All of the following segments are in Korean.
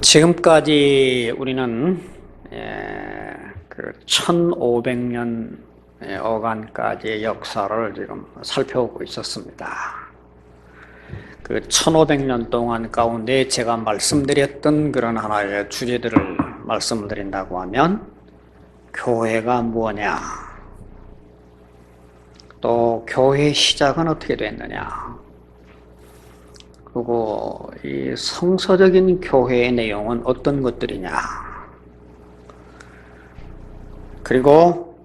지금까지 우리는 그 1500년 어간까지의 역사를 지금 살펴보고 있었습니다. 그 1500년 동안 가운데 제가 말씀드렸던 그런 하나의 주제들을 말씀드린다고 하면 교회가 뭐냐, 또 교회의 시작은 어떻게 됐느냐, 그리고 이 성서적인 교회의 내용은 어떤 것들이냐, 그리고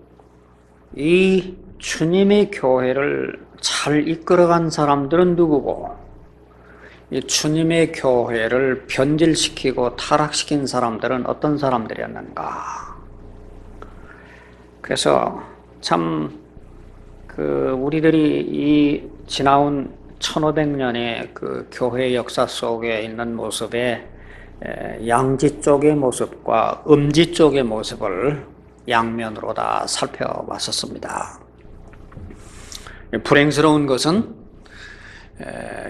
이 주님의 교회를 잘 이끌어간 사람들은 누구고, 이 주님의 교회를 변질시키고 타락시킨 사람들은 어떤 사람들이었는가. 그래서 참 우리들이 이 지나온 1500년의 그 교회 역사 속에 있는 모습에 양지 쪽의 모습과 음지 쪽의 모습을 양면으로 다 살펴봤었습니다. 불행스러운 것은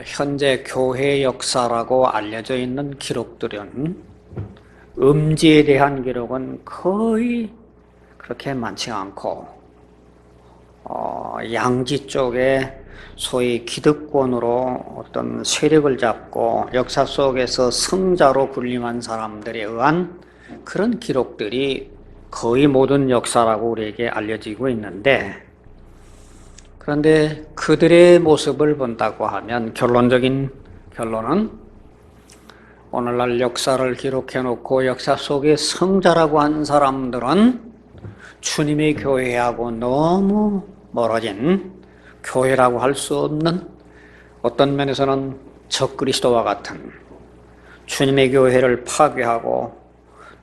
현재 교회 역사라고 알려져 있는 기록들은 음지에 대한 기록은 거의 그렇게 많지 않고 양지 쪽에 소위 기득권으로 어떤 세력을 잡고 역사 속에서 승자로 군림한 사람들에 의한 그런 기록들이 거의 모든 역사라고 우리에게 알려지고 있는데, 그런데 그들의 모습을 본다고 하면 결론적인 결론은 오늘날 역사를 기록해 놓고 역사 속의 승자라고 한 사람들은 주님의 교회하고 너무 멀어진, 교회라고 할 수 없는, 어떤 면에서는 적그리스도와 같은 주님의 교회를 파괴하고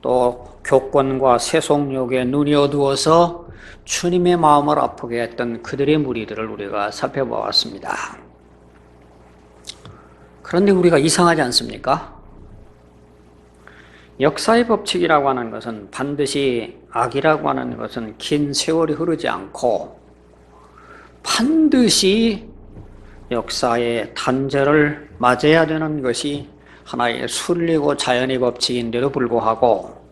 또 교권과 세속욕에 눈이 어두워서 주님의 마음을 아프게 했던 그들의 무리들을 우리가 살펴보았습니다. 그런데 우리가 이상하지 않습니까? 역사의 법칙이라고 하는 것은 반드시, 악이라고 하는 것은 긴 세월이 흐르지 않고 반드시 역사의 단절을 맞아야 되는 것이 하나의 순리고 자연의 법칙인데도 불구하고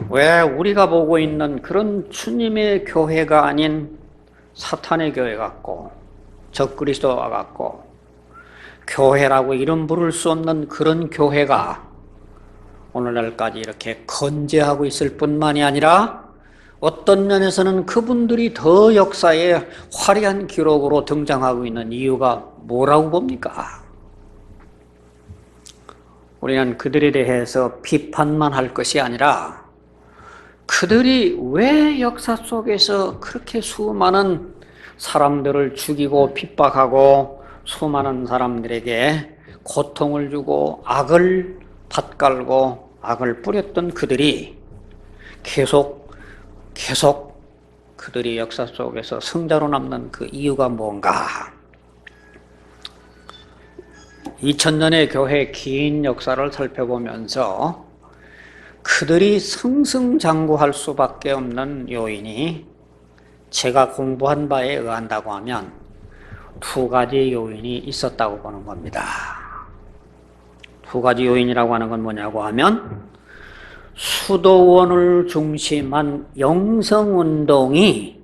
왜 우리가 보고 있는 그런 주님의 교회가 아닌 사탄의 교회 같고 적그리스도와 같고 교회라고 이름 부를 수 없는 그런 교회가 오늘날까지 이렇게 건재하고 있을 뿐만이 아니라 어떤 면에서는 그분들이 더 역사에 화려한 기록으로 등장하고 있는 이유가 뭐라고 봅니까? 우리는 그들에 대해서 비판만 할 것이 아니라 그들이 왜 역사 속에서 그렇게 수많은 사람들을 죽이고 핍박하고 수많은 사람들에게 고통을 주고 악을 밭갈고 악을 뿌렸던 그들이 계속 그들이 역사 속에서 승자로 남는 그 이유가 뭔가. 2000년의 교회의 긴 역사를 살펴보면서 그들이 승승장구할 수밖에 없는 요인이 제가 공부한 바에 의한다고 하면 두 가지 요인이 있었다고 보는 겁니다. 두 가지 요인이라고 하는 건 뭐냐고 하면 수도원을 중심한 영성운동이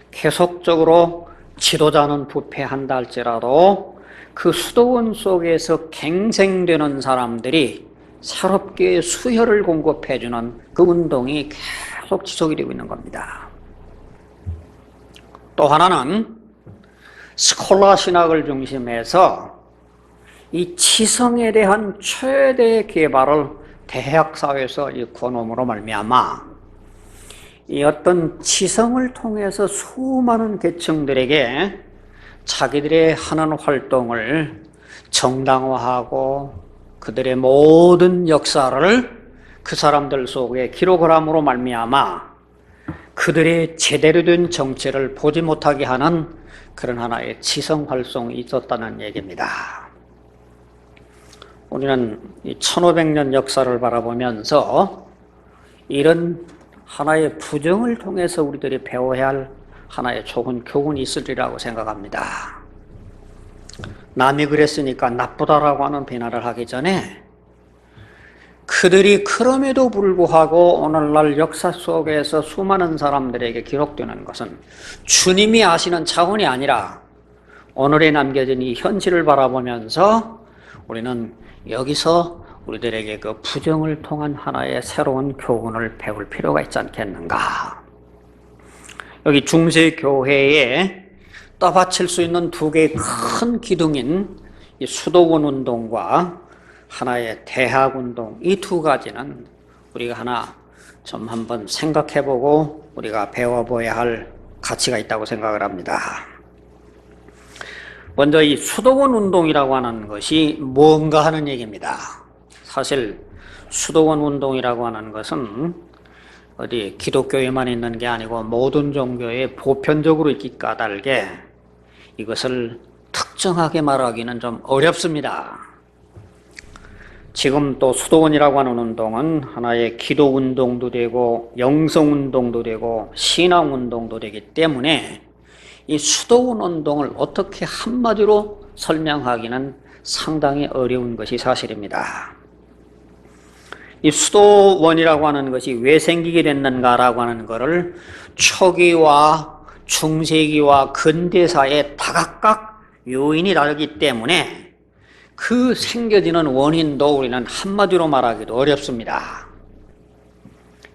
계속적으로 지도자는 부패한다 할지라도 그 수도원 속에서 갱생되는 사람들이 새롭게 수혈을 공급해주는 그 운동이 계속 지속이 되고 있는 겁니다. 또 하나는 스콜라 신학을 중심해서 이 치성에 대한 최대 개발을 대학 사회에서 이 권험으로 말미암아 이 어떤 치성을 통해서 수많은 계층들에게 자기들의 하는 활동을 정당화하고 그들의 모든 역사를 그 사람들 속에 기록을 함으로 말미암아 그들의 제대로 된 정체를 보지 못하게 하는 그런 하나의 치성 활동이 있었다는 얘기입니다. 우리는 이 1500년 역사를 바라보면서 이런 하나의 부정을 통해서 우리들이 배워야 할 하나의 좋은 교훈이 있으리라고 생각합니다. 남이 그랬으니까 나쁘다라고 하는 비난을 하기 전에 그들이 그럼에도 불구하고 오늘날 역사 속에서 수많은 사람들에게 기록되는 것은 주님이 아시는 차원이 아니라 오늘에 남겨진 이 현실을 바라보면서 우리는 여기서 우리들에게 그 부정을 통한 하나의 새로운 교훈을 배울 필요가 있지 않겠는가. 여기 중세교회에 떠받칠 수 있는 두 개의 큰 기둥인 이 수도원 운동과 하나의 대학운동, 이 두 가지는 우리가 하나 좀 한번 생각해보고 우리가 배워봐야 할 가치가 있다고 생각을 합니다. 먼저 이 수도원 운동이라고 하는 것이 뭔가 하는 얘기입니다. 사실 수도원 운동이라고 하는 것은 어디 기독교에만 있는 게 아니고 모든 종교에 보편적으로 있기 까닭에 이것을 특정하게 말하기는 좀 어렵습니다. 지금 또 수도원이라고 하는 운동은 하나의 기도 운동도 되고 영성 운동도 되고 신앙 운동도 되기 때문에 이 수도원 운동을 어떻게 한마디로 설명하기는 상당히 어려운 것이 사실입니다. 이 수도원이라고 하는 것이 왜 생기게 됐는가라고 하는 것을 초기와 중세기와 근대사에 다각각 요인이 다르기 때문에 그 생겨지는 원인도 우리는 한마디로 말하기도 어렵습니다.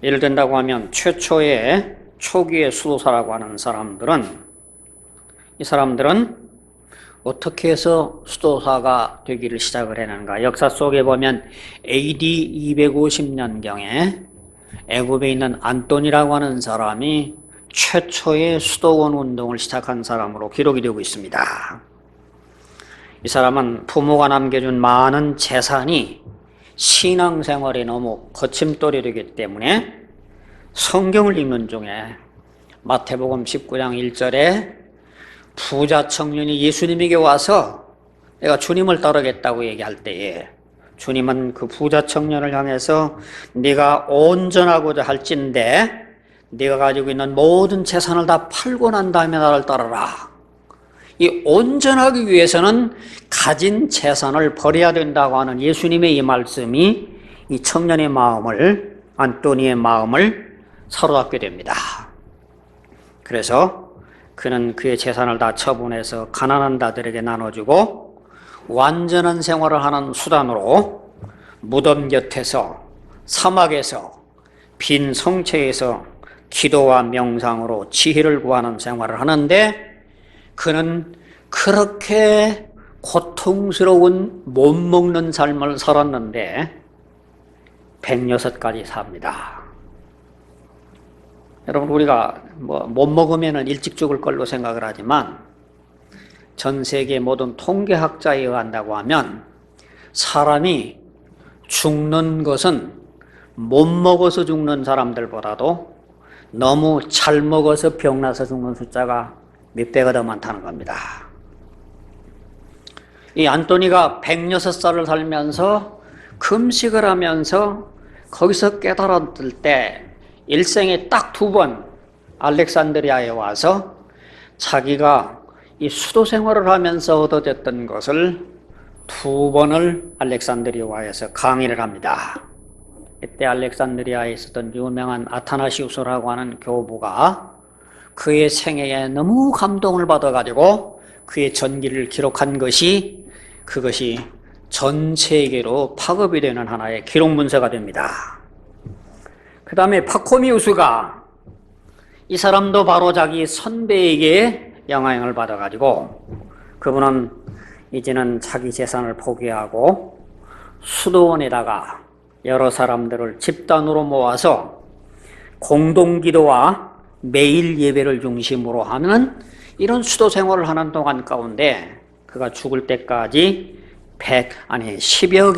예를 든다고 하면 최초의 초기의 수도사라고 하는 사람들은 이 사람들은 어떻게 해서 수도사가 되기를 시작을 했는가. 역사 속에 보면 AD 250년경에 애굽에 있는 안토니라고 하는 사람이 최초의 수도원 운동을 시작한 사람으로 기록이 되고 있습니다. 이 사람은 부모가 남겨준 많은 재산이 신앙생활에 너무 거침돌이 때문에 성경을 읽는 중에 마태복음 19장 1절에 부자 청년이 예수님에게 와서 내가 주님을 따르겠다고 얘기할 때에 주님은 그 부자 청년을 향해서 네가 온전하고자 할진대 네가 가지고 있는 모든 재산을 다 팔고 난 다음에 나를 따르라. 이 온전하기 위해서는 가진 재산을 버려야 된다고 하는 예수님의 이 말씀이 이 청년의 마음을, 안토니의 마음을 사로잡게 됩니다. 그래서 그는 그의 재산을 다 처분해서 가난한 자들에게 나눠주고 완전한 생활을 하는 수단으로 무덤 곁에서 사막에서 빈 성체에서 기도와 명상으로 지혜를 구하는 생활을 하는데 그는 그렇게 고통스러운 못 먹는 삶을 살았는데 106까지 삽니다. 여러분 우리가 못 먹으면 일찍 죽을 걸로 생각을 하지만 전 세계 모든 통계학자에 의한다고 하면 사람이 죽는 것은 못 먹어서 죽는 사람들보다도 너무 잘 먹어서 병나서 죽는 숫자가 몇 배가 더 많다는 겁니다. 이 안토니가 106살을 살면서 금식을 하면서 거기서 깨달았을 때 일생에 딱 2번 알렉산드리아에 와서 자기가 이 수도 생활을 하면서 얻어졌던 것을 2번을 알렉산드리아에서 강의를 합니다. 이때 알렉산드리아에 있었던 유명한 아타나시우스라고 하는 교부가 그의 생애에 너무 감동을 받아가지고 그의 전기를 기록한 것이 그것이 전 세계로 파급이 되는 하나의 기록 문서가 됩니다. 그 다음에 파코미우스가 이 사람도 바로 자기 선배에게 영향을 받아가지고 그분은 이제는 자기 재산을 포기하고 수도원에다가 여러 사람들을 집단으로 모아서 공동기도와 매일 예배를 중심으로 하는 이런 수도 생활을 하는 동안 가운데 그가 죽을 때까지 10여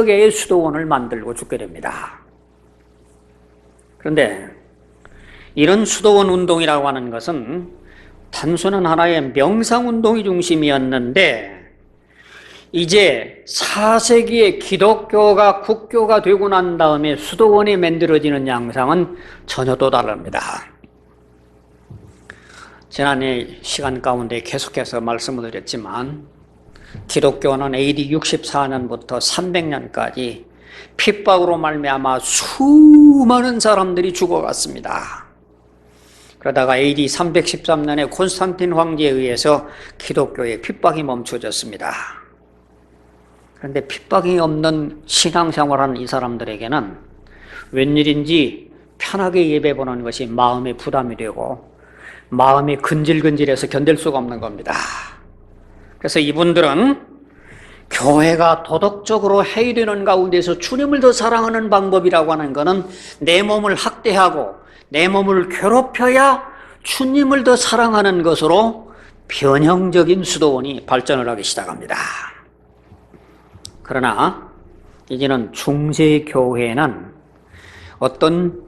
개의 수도원을 만들고 죽게 됩니다. 그런데 이런 수도원 운동이라고 하는 것은 단순한 하나의 명상운동이 중심이었는데 이제 4세기에 기독교가 국교가 되고 난 다음에 수도원이 만들어지는 양상은 전혀 또 다릅니다. 지난해 시간 가운데 계속해서 말씀을 드렸지만 기독교는 AD 64년부터 300년까지 핍박으로 말미암아 수많은 사람들이 죽어갔습니다. 그러다가 AD 313년에 콘스탄틴 황제에 의해서 기독교의 핍박이 멈춰졌습니다. 그런데 핍박이 없는 신앙생활하는 이 사람들에게는 웬일인지 편하게 예배 보는 것이 마음의 부담이 되고 마음이 근질근질해서 견딜 수가 없는 겁니다. 그래서 이분들은 교회가 도덕적으로 해이되는 가운데서 주님을 더 사랑하는 방법이라고 하는 것은 내 몸을 학대하고 내 몸을 괴롭혀야 주님을 더 사랑하는 것으로 변형적인 수도원이 발전을 하기 시작합니다. 그러나 이제는 중세교회에는 어떤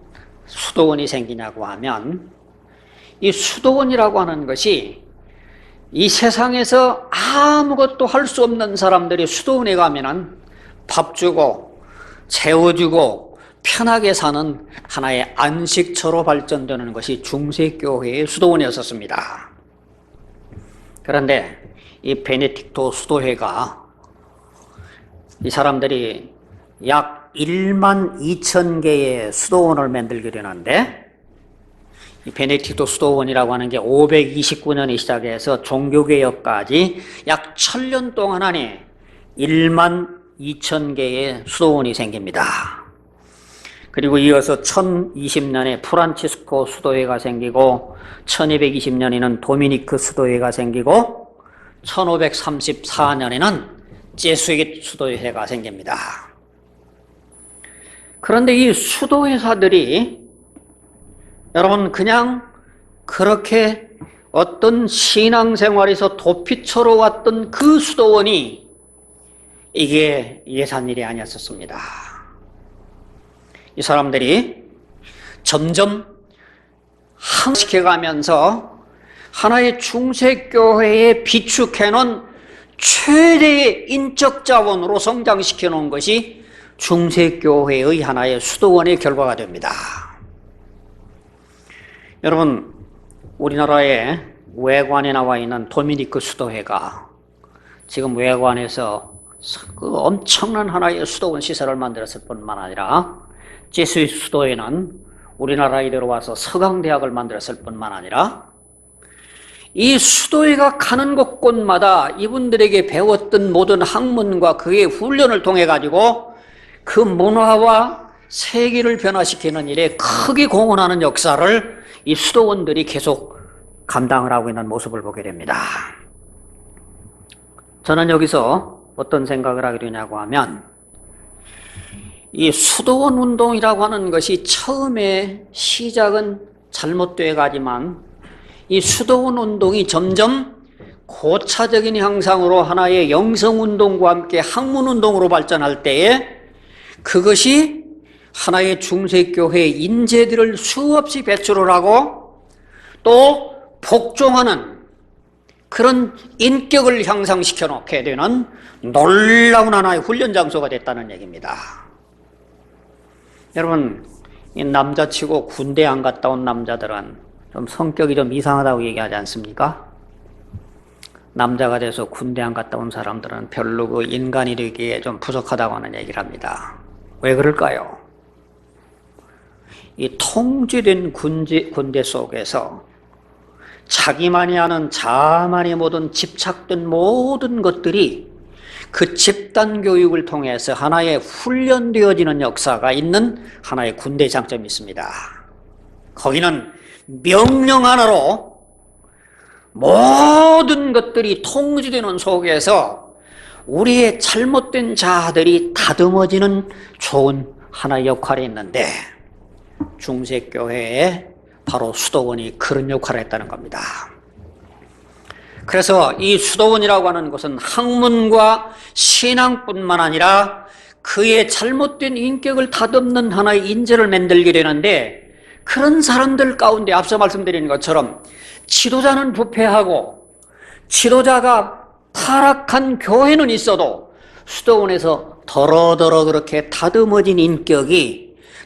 수도원이 생기냐고 하면 이 수도원이라고 하는 것이 이 세상에서 아무것도 할 수 없는 사람들이 수도원에 가면은 밥 주고 재워주고 편하게 사는 하나의 안식처로 발전되는 것이 중세교회의 수도원이었습니다. 그런데 이 베네딕토 수도회가 이 사람들이 약 1만 2천 개의 수도원을 만들게 되는데 이 베네딕토 수도원이라고 하는 게 529년에 시작해서 종교개혁까지 약 1000년 동안 안에 1만 2천 개의 수도원이 생깁니다. 그리고 이어서 1020년에 프란치스코 수도회가 생기고 1220년에는 도미니크 수도회가 생기고 1534년에는 제수익 수도회가 생깁니다. 그런데 이 수도회사들이 여러분 그냥 그렇게 어떤 신앙생활에서 도피처로 왔던 그 수도원이 이게 예산일이 아니었습니다. 이 사람들이 점점 항시켜가면서 하나의 중세교회에 비축해놓은 최대의 인적 자원으로 성장시켜놓은 것이 중세교회의 하나의 수도원의 결과가 됩니다. 여러분, 우리나라의 외관에 나와 있는 도미니크 수도회가 지금 외관에서 그 엄청난 하나의 수도원 시설을 만들었을 뿐만 아니라 제수익 수도회는 우리나라에 들어와서 서강대학을 만들었을 뿐만 아니라 이 수도회가 가는 곳곳마다 이분들에게 배웠던 모든 학문과 그의 훈련을 통해 가지고 그 문화와 세계를 변화시키는 일에 크게 공헌하는 역사를 이 수도원들이 계속 감당을 하고 있는 모습을 보게 됩니다. 저는 여기서 어떤 생각을 하게 되냐고 하면 이 수도원 운동이라고 하는 것이 처음에 시작은 잘못돼 가지만 이 수도원 운동이 점점 고차적인 형상으로 하나의 영성운동과 함께 학문운동으로 발전할 때에 그것이 하나의 중세교회의 인재들을 수없이 배출을 하고 또 복종하는 그런 인격을 향상시켜 놓게 되는 놀라운 하나의 훈련 장소가 됐다는 얘기입니다. 여러분, 이 남자치고 군대 안 갔다 온 남자들은 좀 성격이 좀 이상하다고 얘기하지 않습니까? 남자가 돼서 군대 안 갔다 온 사람들은 별로 그 인간이 되기에 좀 부족하다고 하는 얘기를 합니다. 왜 그럴까요? 이 통제된 군대 속에서 자기만이 아는 자만의 모든 집착된 모든 것들이 그 집단 교육을 통해서 하나의 훈련되어지는 역사가 있는 하나의 군대 장점이 있습니다. 거기는 명령 하나로 모든 것들이 통제되는 속에서 우리의 잘못된 자아들이 다듬어지는 좋은 하나의 역할이 있는데 중세교회에 바로 수도원이 그런 역할을 했다는 겁니다. 그래서 이 수도원이라고 하는 것은 학문과 신앙뿐만 아니라 그의 잘못된 인격을 다듬는 하나의 인재를 만들게 되는데 그런 사람들 가운데 앞서 말씀드린 것처럼 지도자는 부패하고 지도자가 타락한 교회는 있어도 수도원에서 더러더러 그렇게 다듬어진 인격이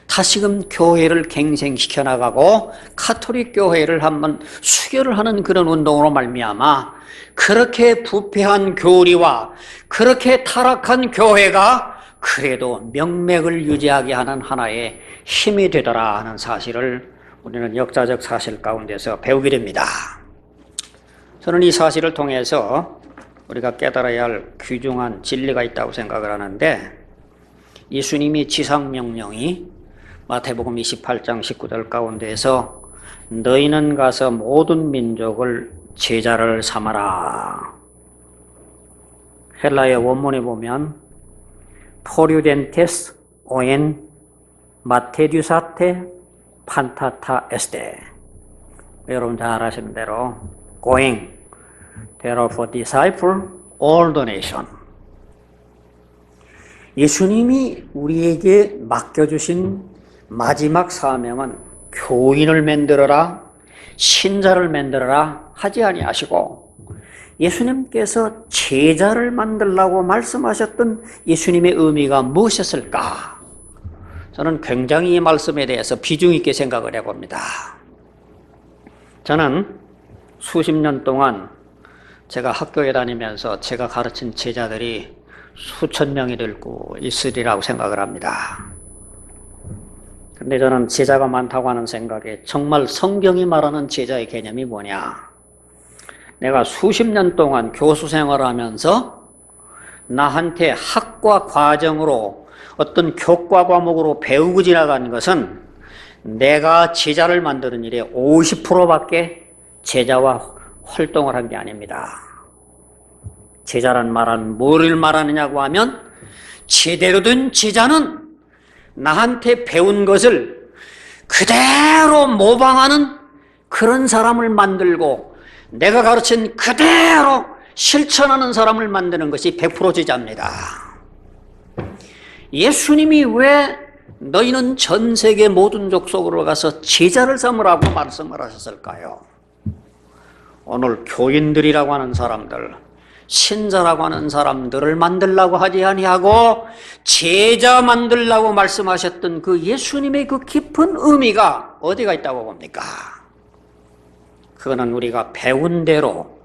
다시금 교회를 갱생시켜 나가고 카톨릭 교회를 한번 수교를 하는 그런 운동으로 말미암아 그렇게 부패한 교리와 그렇게 타락한 교회가 그래도 명맥을 유지하게 하는 하나의 힘이 되더라 하는 사실을 우리는 역사적 사실 가운데서 배우게 됩니다. 저는 이 사실을 통해서 우리가 깨달아야 할 귀중한 진리가 있다고 생각을 하는데, 예수님이 지상명령이 마태복음 28장 19절 가운데에서 너희는 가서 모든 민족을 제자를 삼아라. 헬라의 원문에 보면 포류덴테스 오엔 마테듀사테 판타타 에스테, 여러분 잘 아시는 대로 going therefore disciple all the nation. 예수님이 우리에게 맡겨주신 마지막 사명은 교인을 만들어라, 신자를 만들어라 하지 아니하시고, 예수님께서 제자를 만들라고 말씀하셨던 예수님의 의미가 무엇이었을까? 저는 굉장히 이 말씀에 대해서 비중 있게 생각을 해봅니다. 저는 수십 년 동안 제가 학교에 다니면서 제가 가르친 제자들이 수천 명이 되고 있으리라고 생각을 합니다. 근데 저는 제자가 많다고 하는 생각에 정말 성경이 말하는 제자의 개념이 뭐냐? 내가 수십 년 동안 교수 생활을 하면서 나한테 학과 과정으로 어떤 교과 과목으로 배우고 지나간 것은 내가 제자를 만드는 일에 50%밖에 제자와 활동을 한 게 아닙니다. 제자란 말은 뭐를 말하느냐고 하면, 제대로 된 제자는 나한테 배운 것을 그대로 모방하는 그런 사람을 만들고 내가 가르친 그대로 실천하는 사람을 만드는 것이 100% 제자입니다. 예수님이 왜 너희는 전 세계 모든 족속으로 가서 제자를 삼으라고 말씀을 하셨을까요? 오늘 교인들이라고 하는 사람들, 신자라고 하는 사람들을 만들라고 하지 아니하고 제자 만들라고 말씀하셨던 그 예수님의 그 깊은 의미가 어디가 있다고 봅니까? 그거는 우리가 배운 대로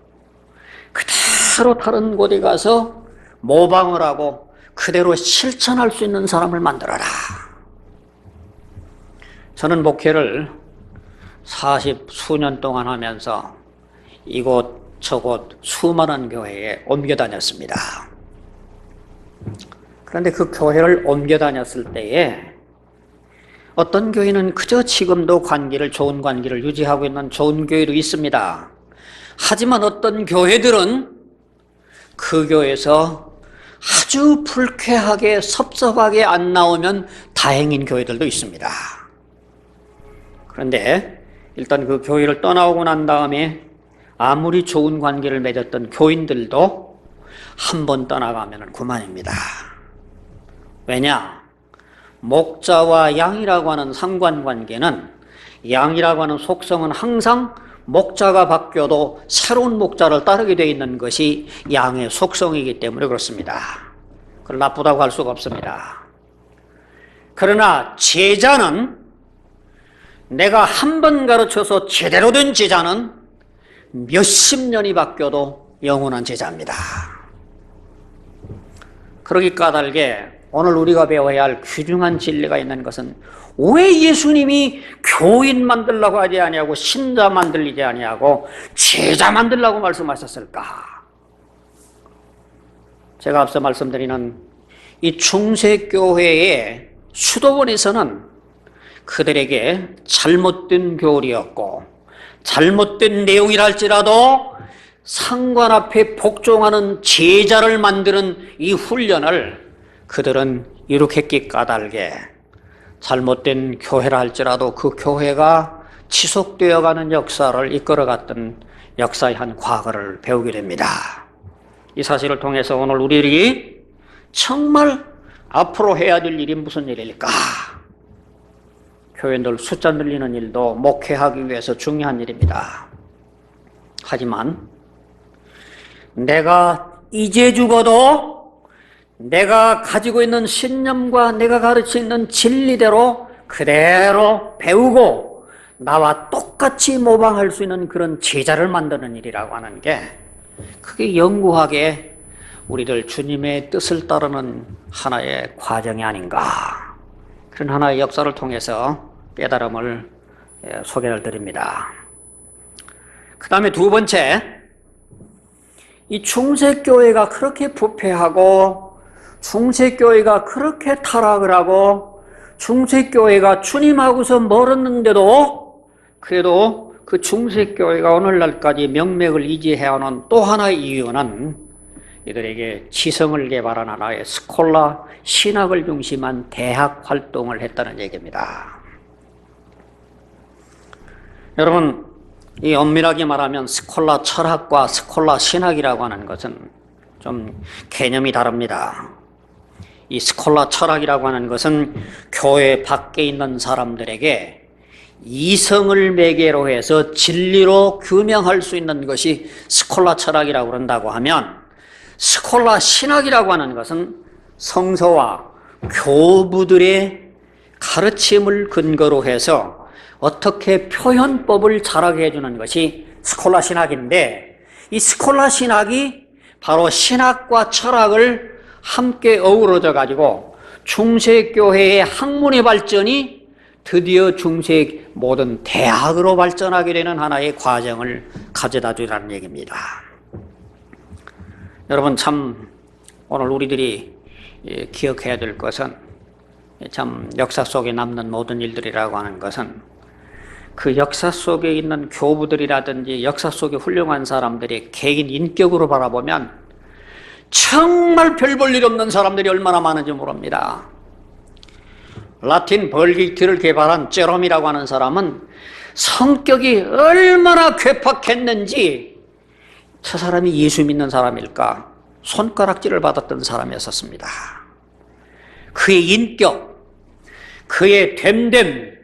그대로 다른 곳에 가서 모방을 하고 그대로 실천할 수 있는 사람을 만들어라. 저는 목회를 40수년 동안 하면서 이곳 저곳 수많은 교회에 옮겨 다녔습니다. 그런데 그 교회를 옮겨 다녔을 때에 어떤 교회는 그저 지금도 좋은 관계를 유지하고 있는 좋은 교회도 있습니다. 하지만 어떤 교회들은 그 교회에서 아주 불쾌하게 섭섭하게 안 나오면 다행인 교회들도 있습니다. 그런데 일단 그 교회를 떠나오고 난 다음에 아무리 좋은 관계를 맺었던 교인들도 한 번 떠나가면 그만입니다. 왜냐? 목자와 양이라고 하는 상관관계는, 양이라고 하는 속성은 항상 목자가 바뀌어도 새로운 목자를 따르게 되어 있는 것이 양의 속성이기 때문에 그렇습니다. 그걸 나쁘다고 할 수가 없습니다. 그러나 제자는, 내가 한 번 가르쳐서 제대로 된 제자는 몇십 년이 바뀌어도 영원한 제자입니다. 그러기 까닭에 오늘 우리가 배워야 할 귀중한 진리가 있는 것은, 왜 예수님이 교인 만들라고 하지 아니하고 신자 만들지 아니하고 제자 만들라고 말씀하셨을까? 제가 앞서 말씀드리는 이 중세교회의 수도원에서는 그들에게 잘못된 교리였고 잘못된 내용이라 할지라도 상관 앞에 복종하는 제자를 만드는 이 훈련을 그들은 이룩했기 까닭에 잘못된 교회라 할지라도 그 교회가 지속되어가는 역사를 이끌어갔던 역사의 한 과거를 배우게 됩니다. 이 사실을 통해서 오늘 우리들이 정말 앞으로 해야 될 일이 무슨 일일까? 교인들 숫자 늘리는 일도 목회하기 위해서 중요한 일입니다. 하지만 내가 이제 죽어도 내가 가지고 있는 신념과 내가 가르치는 진리대로 그대로 배우고 나와 똑같이 모방할 수 있는 그런 제자를 만드는 일이라고 하는 게, 그게 영구하게 우리들 주님의 뜻을 따르는 하나의 과정이 아닌가, 그런 하나의 역사를 통해서 깨달음을 소개를 드립니다. 그 다음에 두 번째, 이 중세교회가 그렇게 부패하고 중세교회가 그렇게 타락을 하고 중세교회가 주님하고서 멀었는데도 그래도 그 중세교회가 오늘날까지 명맥을 유지해오는 또 하나의 이유는 이들에게 지성을 개발한 하나의 스콜라 신학을 중심한 대학 활동을 했다는 얘기입니다. 여러분, 이 엄밀하게 말하면 스콜라 철학과 스콜라 신학이라고 하는 것은 좀 개념이 다릅니다. 이 스콜라 철학이라고 하는 것은 교회 밖에 있는 사람들에게 이성을 매개로 해서 진리로 규명할 수 있는 것이 스콜라 철학이라고 그런다고 하면, 스콜라 신학이라고 하는 것은 성서와 교부들의 가르침을 근거로 해서 어떻게 표현법을 잘하게 해주는 것이 스콜라 신학인데, 이 스콜라 신학이 바로 신학과 철학을 함께 어우러져 가지고 중세교회의 학문의 발전이 드디어 중세 모든 대학으로 발전하게 되는 하나의 과정을 가져다 주라는 얘기입니다. 여러분, 참 오늘 우리들이 기억해야 될 것은, 참 역사 속에 남는 모든 일들이라고 하는 것은 그 역사 속에 있는 교부들이라든지 역사 속에 훌륭한 사람들이 개인 인격으로 바라보면 정말 별 볼 일 없는 사람들이 얼마나 많은지 모릅니다. 라틴 벌기트를 개발한 제롬이라고 하는 사람은 성격이 얼마나 괴팍했는지, 저 사람이 예수 믿는 사람일까 손가락질을 받았던 사람이었습니다. 그의 인격, 그의 됨됨,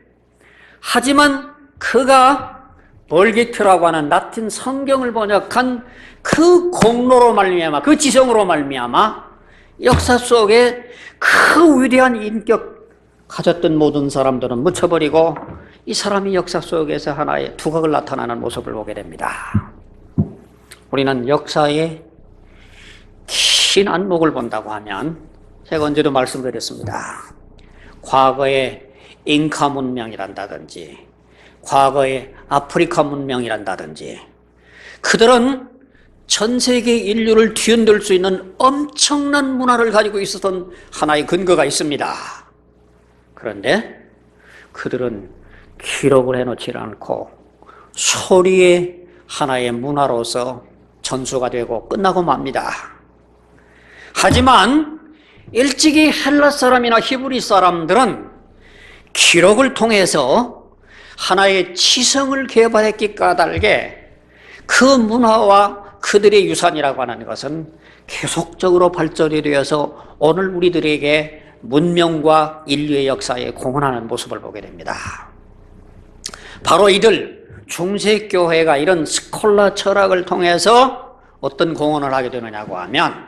하지만 그가 벌기트라고 하는 라틴 성경을 번역한 그 공로로 말미암아, 그 지성으로 말미암아 역사 속에 그 위대한 인격 가졌던 모든 사람들은 묻혀버리고 이 사람이 역사 속에서 하나의 두각을 나타나는 모습을 보게 됩니다. 우리는 역사의 긴 안목을 본다고 하면, 제가 언제도 말씀드렸습니다. 과거의 잉카 문명이란다든지 과거의 아프리카 문명이란다든지, 그들은 전 세계 인류를 뒤흔들 수 있는 엄청난 문화를 가지고 있었던 하나의 근거가 있습니다. 그런데 그들은 기록을 해놓지 않고 소리의 하나의 문화로서 전수가 되고 끝나고 맙니다. 하지만 일찍이 헬라 사람이나 히브리 사람들은 기록을 통해서 하나의 지성을 개발했기 까닭에 그 문화와 그들의 유산이라고 하는 것은 계속적으로 발전이 되어서 오늘 우리들에게 문명과 인류의 역사에 공헌하는 모습을 보게 됩니다. 바로 이들 중세교회가 이런 스콜라 철학을 통해서 어떤 공헌을 하게 되느냐고 하면,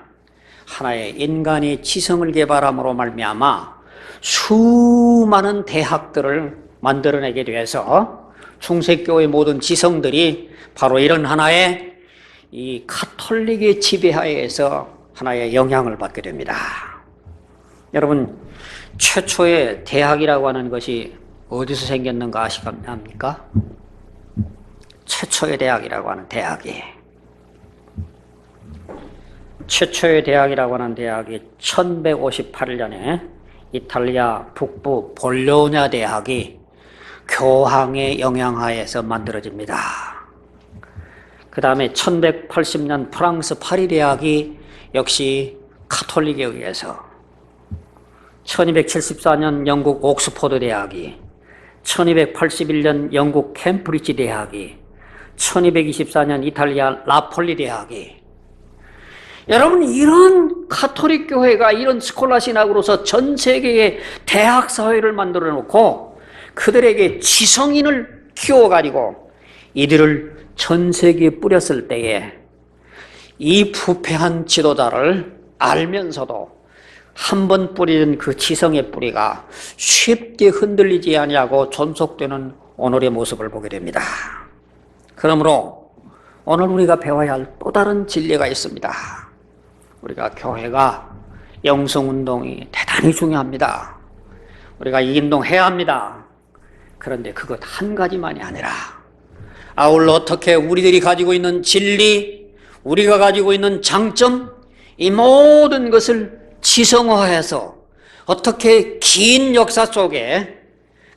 하나의 인간의 지성을 개발함으로 말미암아 수많은 대학들을 만들어내게 돼서 중세교회 모든 지성들이 바로 이런 하나의 이 가톨릭의 지배하에서 하나의 영향을 받게 됩니다. 여러분, 최초의 대학이라고 하는 것이 어디서 생겼는가 아십니까? 최초의 대학이라고 하는 대학이, 최초의 대학이라고 하는 대학이 1158년에 이탈리아 북부 볼로냐 대학이 교황의 영향하에서 만들어집니다. 그 다음에 1180년 프랑스 파리 대학이 역시 가톨릭에 의해서, 1274년 영국 옥스포드 대학이, 1281년 영국 캠브리지 대학이, 1224년 이탈리아 나폴리 대학이, 여러분, 이런 가톨릭 교회가 이런 스콜라 신학으로서 전 세계의 대학 사회를 만들어 놓고 그들에게 지성인을 키워가지고 이들을 전 세계에 뿌렸을 때에 이 부패한 지도자를 알면서도 한 번 뿌리는 그 지성의 뿌리가 쉽게 흔들리지 아니하고 존속되는 오늘의 모습을 보게 됩니다. 그러므로 오늘 우리가 배워야 할 또 다른 진리가 있습니다. 우리가 교회가 영성운동이 대단히 중요합니다. 우리가 이 운동해야 합니다. 그런데 그것 한 가지만이 아니라 아울러 어떻게 우리들이 가지고 있는 진리, 우리가 가지고 있는 장점, 이 모든 것을 지성화해서 어떻게 긴 역사 속에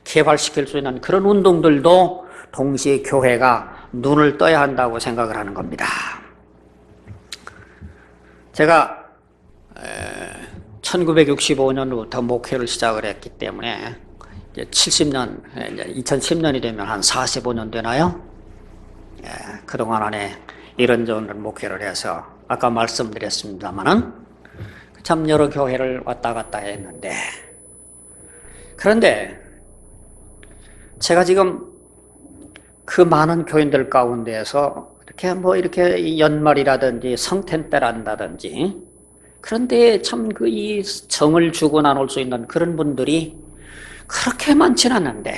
개발시킬 수 있는 그런 운동들도 동시에 교회가 눈을 떠야 한다고 생각을 하는 겁니다. 제가 1965년부터 목회를 시작을 했기 때문에 이제 70년, 2010년이 되면 한 45년 되나요? 그동안 안에 이런저런 목회를 해서 아까 말씀드렸습니다마는 참 여러 교회를 왔다 갔다 했는데, 그런데 제가 지금 그 많은 교인들 가운데에서 이렇게 연말이라든지 성탄 때란다든지 그런데 참 이 정을 주고 나눌 수 있는 그런 분들이 그렇게 많지는 않는데,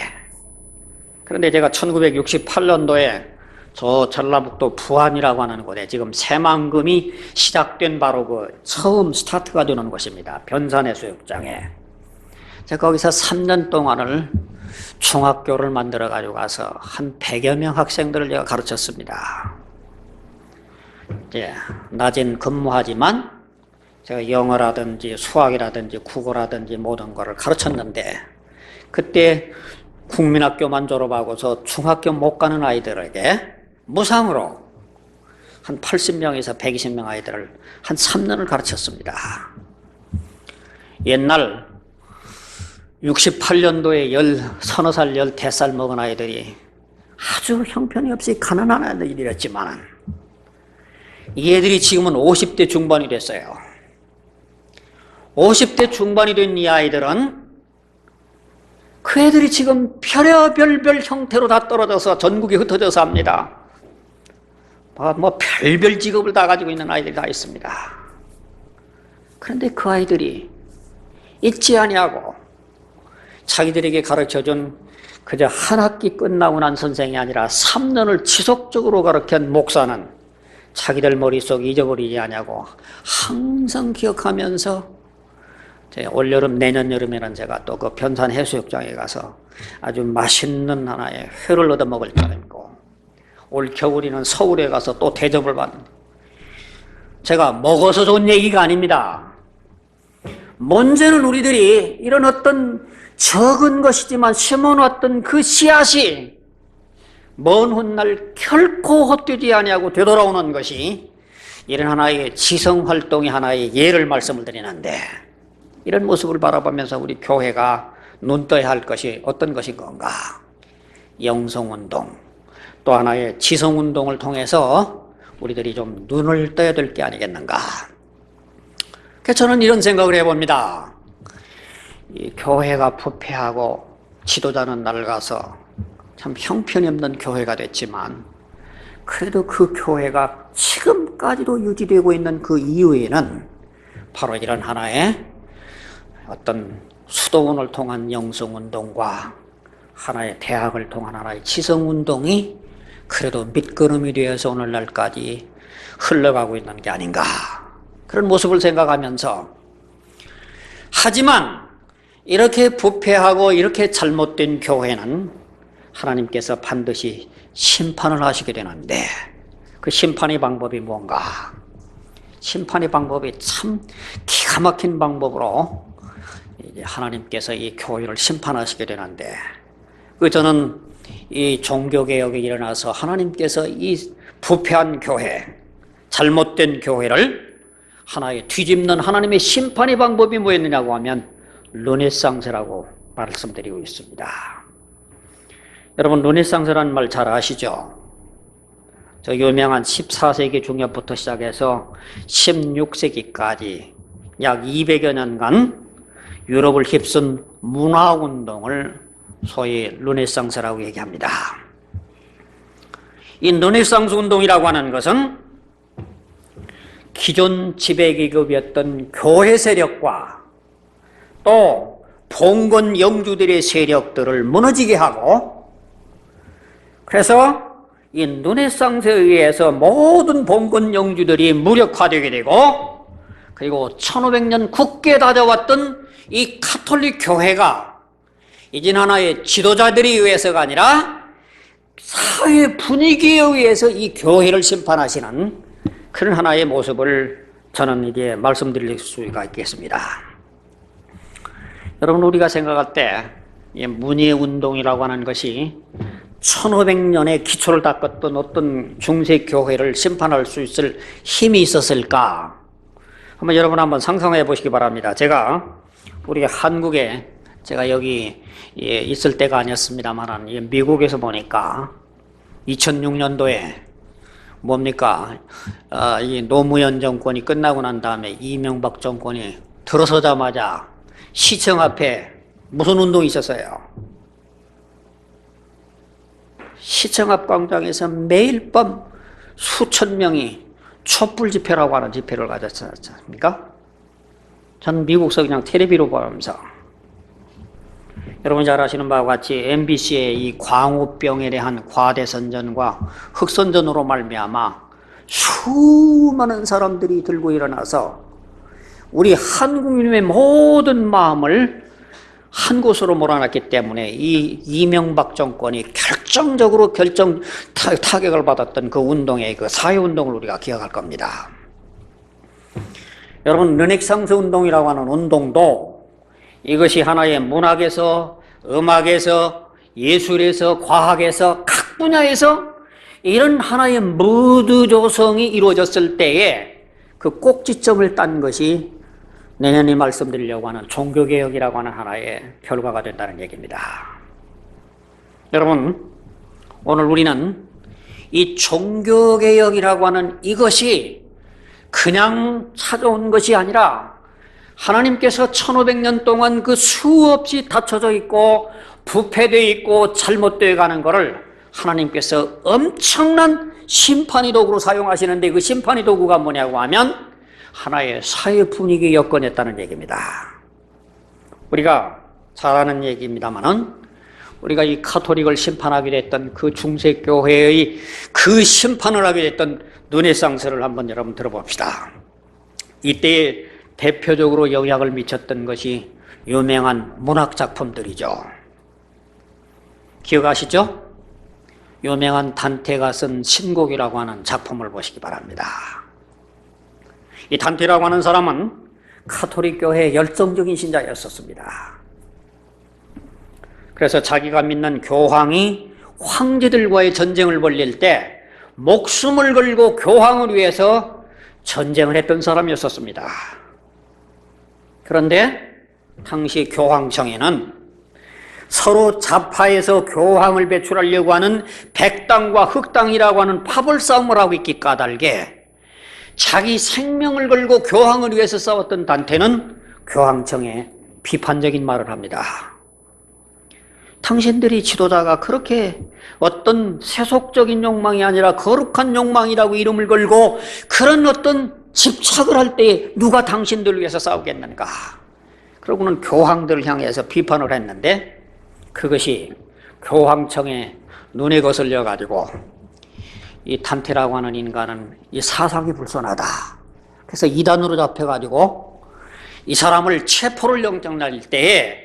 그런데 제가 1968년도에 저 전라북도 부안이라고 하는 곳에 지금 새만금이 시작된 바로 그 처음 스타트가 되는 곳입니다. 변산해수욕장에. 제가 거기서 3년 동안을 중학교를 만들어 가지고 가서 한 100여 명 학생들을 제가 가르쳤습니다. 이제 낮엔 근무하지만 제가 영어라든지 수학이라든지 국어라든지 모든 것을 가르쳤는데, 그때 국민학교만 졸업하고서 중학교 못 가는 아이들에게 무상으로 한 80명에서 120명 아이들을 한 3년을 가르쳤습니다. 옛날 68년도에 서너 살, 15살 먹은 아이들이 아주 형편없이 가난한 아이들이었지만 이 애들이 지금은 50대 중반이 됐어요. 50대 중반이 된 이 아이들은 그 애들이 지금 별의별 형태로 다 떨어져서 전국에 흩어져서 합니다. 별별 직업을 다 가지고 있는 아이들이 다 있습니다. 그런데 그 아이들이 잊지 아니하고 자기들에게 가르쳐준 그저 한 학기 끝나고 난 선생이 아니라 3년을 지속적으로 가르친 목사는 자기들 머릿속에 잊어버리지 아니하고 항상 기억하면서, 올여름 내년 여름에는 제가 또 그 변산 해수욕장에 가서 아주 맛있는 하나의 회를 얻어먹을 따름이고, 올 겨울에는 서울에 가서 또 대접을 받는, 제가 먹어서 좋은 얘기가 아닙니다. 문제는 우리들이 이런 어떤 적은 것이지만 심어놨던 그 씨앗이 먼 훗날 결코 헛되지 아니하고 되돌아오는 것이 이런 하나의 지성활동의 하나의 예를 말씀을 드리는데, 이런 모습을 바라보면서 우리 교회가 눈떠야 할 것이 어떤 것인 건가? 영성운동, 또 하나의 지성운동을 통해서 우리들이 좀 눈을 떠야 될 게 아니겠는가? 그래서 저는 이런 생각을 해봅니다. 이 교회가 부패하고 지도자는 낡아서 참 형편이 없는 교회가 됐지만, 그래도 그 교회가 지금까지도 유지되고 있는 그 이유에는 바로 이런 하나의 어떤 수도원을 통한 영성운동과 하나의 대학을 통한 하나의 지성운동이 그래도 밑거름이 되어서 오늘날까지 흘러가고 있는 게 아닌가, 그런 모습을 생각하면서, 하지만 이렇게 부패하고 이렇게 잘못된 교회는 하나님께서 반드시 심판을 하시게 되는데, 그 심판의 방법이 뭔가? 심판의 방법이 참 기가 막힌 방법으로 하나님께서 이 교회를 심판하시게 되는데, 저는 이 종교개혁이 일어나서 하나님께서 이 부패한 교회, 잘못된 교회를 하나의 뒤집는 하나님의 심판의 방법이 뭐였느냐고 하면 르네상스라고 말씀드리고 있습니다. 여러분, 르네상스라는 말 잘 아시죠? 저 유명한 14세기 중엽부터 시작해서 16세기까지 약 200여 년간 유럽을 휩쓴 문화운동을 소위 르네상스라고 얘기합니다. 이 르네상스 운동이라고 하는 것은 기존 지배기급이었던 교회 세력과 또 봉건 영주들의 세력들을 무너지게 하고, 그래서 이 르네상스에 의해서 모든 봉건 영주들이 무력화되게 되고, 그리고 1500년 굳게 다져왔던 이 가톨릭 교회가 이젠 하나의 지도자들에 의해서가 아니라 사회 분위기에 의해서 이 교회를 심판하시는 그런 하나의 모습을 저는 이제 말씀드릴 수가 있겠습니다. 여러분, 우리가 생각할 때 문예운동이라고 하는 것이 1500년의 기초를 닦았던 어떤 중세 교회를 심판할 수 있을 힘이 있었을까? 여러분 한번 상상해 보시기 바랍니다. 우리 한국에 제가 여기 있을 때가 아니었습니다만 미국에서 보니까 2006년도에 뭡니까? 이 노무현 정권이 끝나고 난 다음에 이명박 정권이 들어서자마자 시청 앞에 무슨 운동이 있었어요? 시청 앞 광장에서 매일 밤 수천 명이 촛불 집회라고 하는 집회를 가졌지 않습니까? 전 미국서 그냥 텔레비로 보면서, 여러분 잘 아시는 바와 같이 MBC의 이 광우병에 대한 과대선전과 흑선전으로 말미암아 수많은 사람들이 들고 일어나서 우리 한국민의 모든 마음을 한 곳으로 몰아놨기 때문에 이 이명박 정권이 결정적으로 타격을 받았던 그 운동의 그 사회운동을 우리가 기억할 겁니다. 여러분, 르네상스 운동이라고 하는 운동도 이것이 하나의 문학에서, 음악에서, 예술에서, 과학에서, 각 분야에서 이런 하나의 무드 조성이 이루어졌을 때에 그 꼭지점을 딴 것이 내년에 말씀드리려고 하는 종교개혁이라고 하는 하나의 결과가 된다는 얘기입니다. 여러분, 오늘 우리는 이 종교개혁이라고 하는 이것이 그냥 찾아온 것이 아니라 하나님께서 1500년 동안 그 수없이 닫혀져 있고 부패되어 있고 잘못되어 가는 것을 하나님께서 엄청난 심판의 도구로 사용하시는데, 그 심판의 도구가 뭐냐고 하면 하나의 사회 분위기 여건이었다는 얘기입니다. 우리가 잘 아는 얘기입니다만은 우리가 이 카톨릭을 심판하게 됐던 그 중세교회의 그 심판을 하게 됐던 르네상스를 한번 여러분 들어봅시다. 이때 대표적으로 영향을 미쳤던 것이 유명한 문학 작품들이죠. 기억하시죠? 유명한 단테가 쓴 신곡이라고 하는 작품을 보시기 바랍니다. 이 단테라고 하는 사람은 카톨릭 교회의 열성적인 신자였었습니다. 그래서 자기가 믿는 교황이 황제들과의 전쟁을 벌릴 때 목숨을 걸고 교황을 위해서 전쟁을 했던 사람이었었습니다. 그런데 당시 교황청에는 서로 좌파에서 교황을 배출하려고 하는 백당과 흑당이라고 하는 파벌 싸움을 하고 있기 까닭에 자기 생명을 걸고 교황을 위해서 싸웠던 단테는 교황청에 비판적인 말을 합니다. 당신들이 지도자가 그렇게 어떤 세속적인 욕망이 아니라 거룩한 욕망이라고 이름을 걸고 그런 어떤 집착을 할 때 누가 당신들을 위해서 싸우겠는가? 그러고는 교황들을 향해서 비판을 했는데, 그것이 교황청의 눈에 거슬려 가지고 이 단테라고 하는 인간은 이 사상이 불손하다. 그래서 이단으로 잡혀가지고 이 사람을 체포를 영장 날릴 때에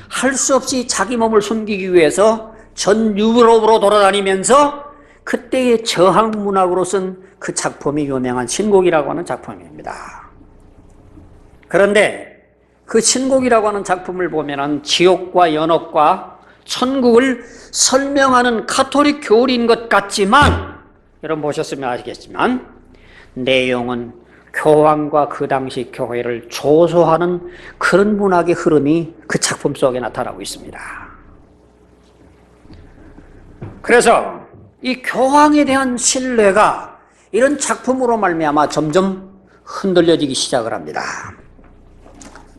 할 수 없이 자기 몸을 숨기기 위해서 전 유럽으로 돌아다니면서 그때의 저항 문학으로 쓴 그 작품이 유명한 신곡이라고 하는 작품입니다. 그런데 그 신곡이라고 하는 작품을 보면은 지옥과 연옥과 천국을 설명하는 가톨릭 교리인 것 같지만, 여러분 보셨으면 아시겠지만 내용은 교황과 그 당시 교회를 조소하는 그런 문학의 흐름이 그 작품 속에 나타나고 있습니다. 그래서 이 교황에 대한 신뢰가 이런 작품으로 말미암아 점점 흔들려지기 시작을 합니다.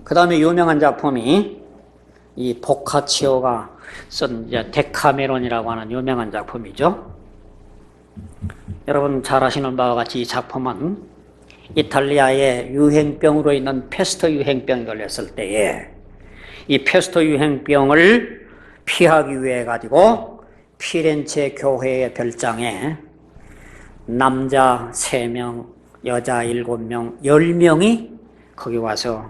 그 다음에 유명한 작품이 이 보카치오가 쓴 데카메론이라고 하는 유명한 작품이죠. 여러분 잘 아시는 바와 같이 이 작품은 이탈리아의 유행병으로 있는 페스토 유행병이 걸렸을 때에 이 페스토 유행병을 피하기 위해 가지고 피렌체 교회의 별장에 남자 3명, 여자 7명, 10명이 거기 와서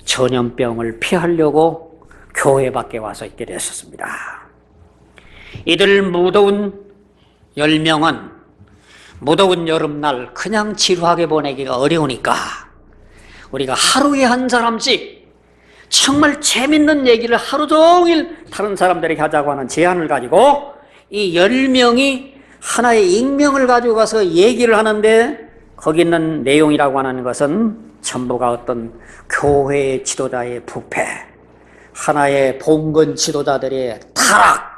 전염병을 피하려고 교회 밖에 와서 있게 됐었습니다. 이들 무더운 10명은 무더운 여름날 그냥 지루하게 보내기가 어려우니까 우리가 하루에 한 사람씩 정말 재밌는 얘기를 하루 종일 다른 사람들에게 하자고 하는 제안을 가지고 이 10명이 하나의 익명을 가지고 가서 얘기를 하는데 거기 있는 내용이라고 하는 것은 전부가 어떤 교회의 지도자의 부패, 하나의 봉건 지도자들의 타락,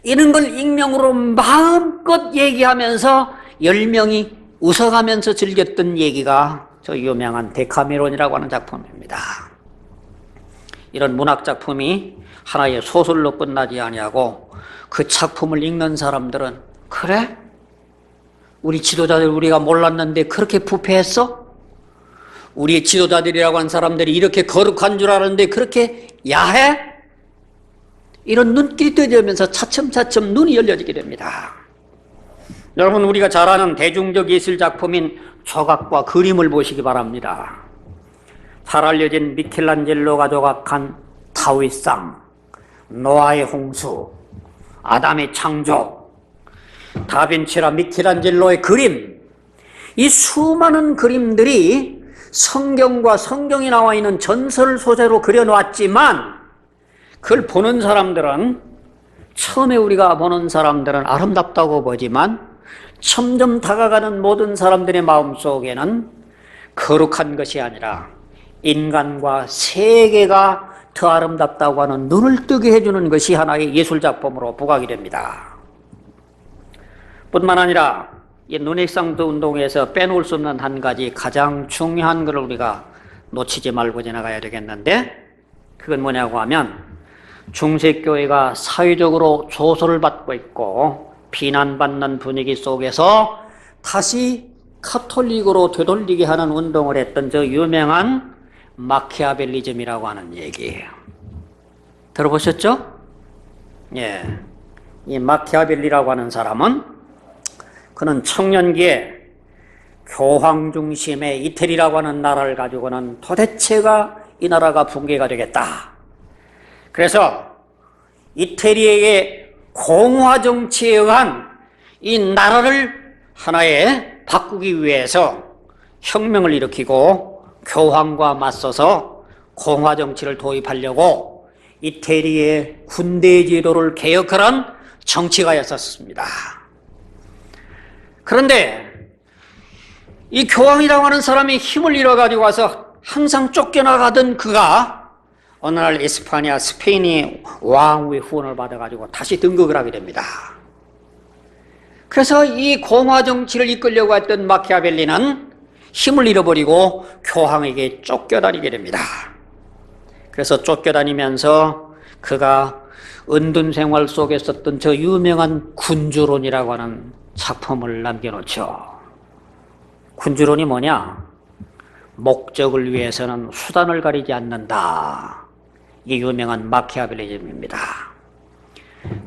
이런 걸 익명으로 마음껏 얘기하면서 10명이 웃어가면서 즐겼던 얘기가 저 유명한 데카메론이라고 하는 작품입니다. 이런 문학 작품이 하나의 소설로 끝나지 아니하고 그 작품을 읽는 사람들은 그래? 우리 지도자들 우리가 몰랐는데 그렇게 부패했어? 우리의 지도자들이라고 하는 사람들이 이렇게 거룩한 줄 알았는데 그렇게 야해? 이런 눈길이 뜨지면서 차츰차츰 눈이 열려지게 됩니다. 여러분, 우리가 잘 아는 대중적 예술 작품인 조각과 그림을 보시기 바랍니다. 잘 알려진 미켈란젤로가 조각한 다윗상, 노아의 홍수, 아담의 창조, 다빈치라 미켈란젤로의 그림, 이 수많은 그림들이 성경과 성경에 나와 있는 전설 소재로 그려놓았지만 그걸 보는 사람들은, 처음에 우리가 보는 사람들은 아름답다고 보지만 점점 다가가는 모든 사람들의 마음속에는 거룩한 것이 아니라 인간과 세계가 더 아름답다고 하는 눈을 뜨게 해주는 것이 하나의 예술작품으로 부각이 됩니다. 뿐만 아니라 이 르네상스 운동에서 빼놓을 수 없는 한 가지 가장 중요한 것을 우리가 놓치지 말고 지나가야 되겠는데, 그건 뭐냐고 하면 중세교회가 사회적으로 조소를 받고 있고 비난받는 분위기 속에서 다시 카톨릭으로 되돌리게 하는 운동을 했던 저 유명한 마키아벨리즘이라고 하는 얘기예요. 들어보셨죠? 예. 이 마키아벨리라고 하는 사람은, 그는 청년기에 교황 중심의 이태리라고 하는 나라를 가지고는 도대체가 이 나라가 붕괴가 되겠다. 그래서 이태리의 공화 정치에 의한 이 나라를 하나의 바꾸기 위해서 혁명을 일으키고 교황과 맞서서 공화 정치를 도입하려고 이태리의 군대 제도를 개혁하는 정치가였었습니다. 그런데 이 교황이라고 하는 사람이 힘을 잃어가지고 와서 항상 쫓겨나가던 그가 어느 날 에스파냐, 스페인이 왕후의 후원을 받아가지고 다시 등극을 하게 됩니다. 그래서 이 공화 정치를 이끌려고 했던 마키아벨리는 힘을 잃어버리고 교황에게 쫓겨다니게 됩니다. 그래서 쫓겨다니면서 그가 은둔 생활 속에 썼던 저 유명한 군주론이라고 하는 작품을 남겨놓죠. 군주론이 뭐냐? 목적을 위해서는 수단을 가리지 않는다. 이게 유명한 마키아벨리즘입니다.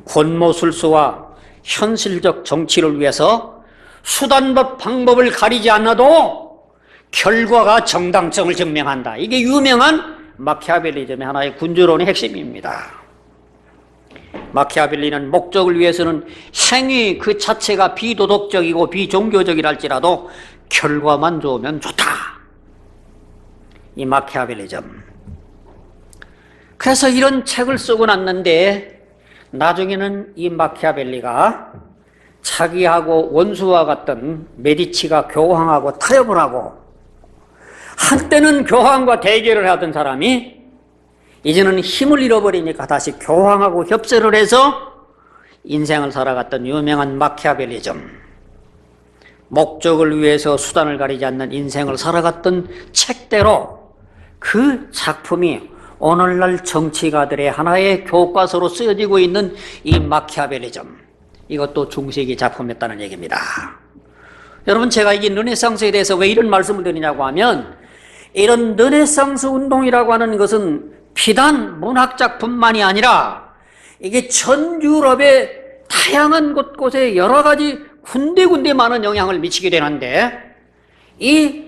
권모술수와 현실적 정치를 위해서 수단법 방법을 가리지 않아도 결과가 정당성을 증명한다. 이게 유명한 마키아벨리즘의 하나의 군주론의 핵심입니다. 마키아벨리는 목적을 위해서는 행위 그 자체가 비도덕적이고 비종교적이랄지라도 결과만 좋으면 좋다. 이 마키아벨리즘. 그래서 이런 책을 쓰고 났는데 나중에는 이 마키아벨리가 자기하고 원수와 같던 메디치가 교황하고 타협을 하고, 한때는 교황과 대결을 하던 사람이 이제는 힘을 잃어버리니까 다시 교황하고 협세를 해서 인생을 살아갔던 유명한 마키아벨리즘. 목적을 위해서 수단을 가리지 않는 인생을 살아갔던 책대로 그 작품이 오늘날 정치가들의 하나의 교과서로 쓰여지고 있는 이 마키아벨리즘, 이것도 중세기 작품이었다는 얘기입니다. 여러분, 제가 이 르네상스에 대해서 왜 이런 말씀을 드리냐고 하면, 이런 르네상스 운동이라고 하는 것은 비단 문학작품만이 아니라 이게 전 유럽의 다양한 곳곳에 여러 가지 군데군데 많은 영향을 미치게 되는데, 이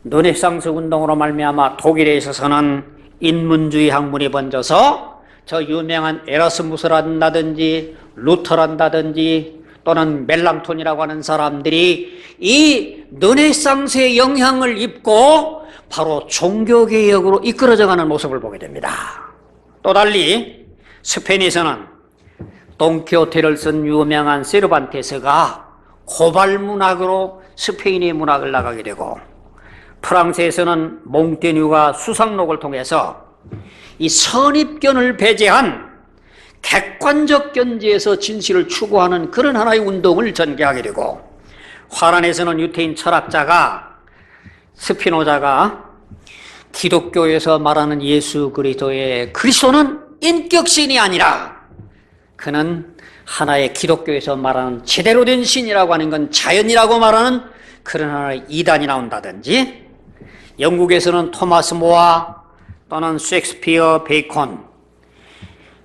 르네상스 운동으로 말미암아 독일에 있어서는 인문주의 학문이 번져서 저 유명한 에라스무스란다든지 루터란다든지 또는 멜랑톤이라고 하는 사람들이 이 르네상스의 영향을 입고 바로 종교개혁으로 이끌어져가는 모습을 보게 됩니다. 또 달리 스페인에서는 돈키호테를 쓴 유명한 세르반테스가 고발문학으로 스페인의 문학을 나가게 되고, 프랑스에서는 몽테뉴가 수상록을 통해서 이 선입견을 배제한 객관적 견지에서 진실을 추구하는 그런 하나의 운동을 전개하게 되고, 화란에서는 유태인 철학자가 스피노자가 기독교에서 말하는 예수 그리스도는 인격신이 아니라 그는 하나의 기독교에서 말하는 제대로 된 신이라고 하는 건 자연이라고 말하는 그런 하나의 이단이 나온다든지, 영국에서는 토마스 모아 또는 셰익스피어, 베이컨,